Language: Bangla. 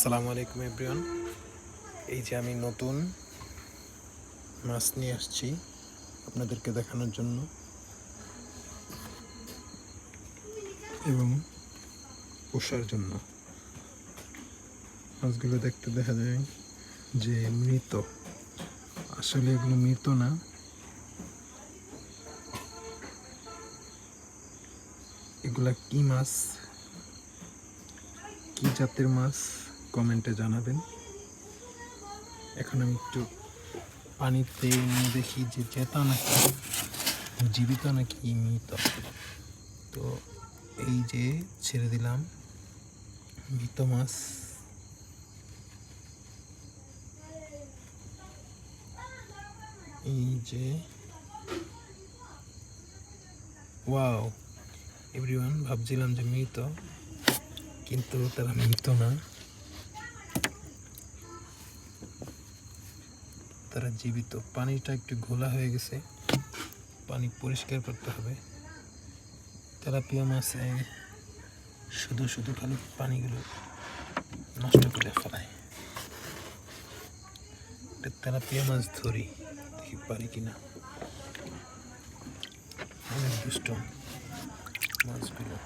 আসসালামু আলাইকুম এভরিওয়ান। এই যে আমি নতুন মাছ নিয়ে আসছি আপনাদেরকে দেখানোর জন্য এবং পোষার জন্য। মাছগুলো দেখতে দেখা যায় যে মৃত, আসলে এগুলো মৃত না। এগুলা কি মাছ, কি জাতের মাছ কমেন্টে জানাবেন। এখন আমি একটু পানিতে নিয়ে দেখি যে জেতা নাকি জীবিত নাকি মৃত। তো এই যে ছেড়ে দিলাম মৃত মাছ। এই যে ওয়াও এভরিওয়ান, ভাবছিলাম যে মৃত, কিন্তু তারা মৃত না, তারা জীবিত। পানিটা একটু ঘোলা হয়ে গেছে, পানি পরিষ্কার করতে হবে। তেলাপিয়া মাছে শুধু শুধু খালি পানিগুলো নষ্ট করে ফেলায়। তেলাপিয়া মাছ ধরি, দেখি পারি কিনা। অনেক দুষ্ট মাছগুলো।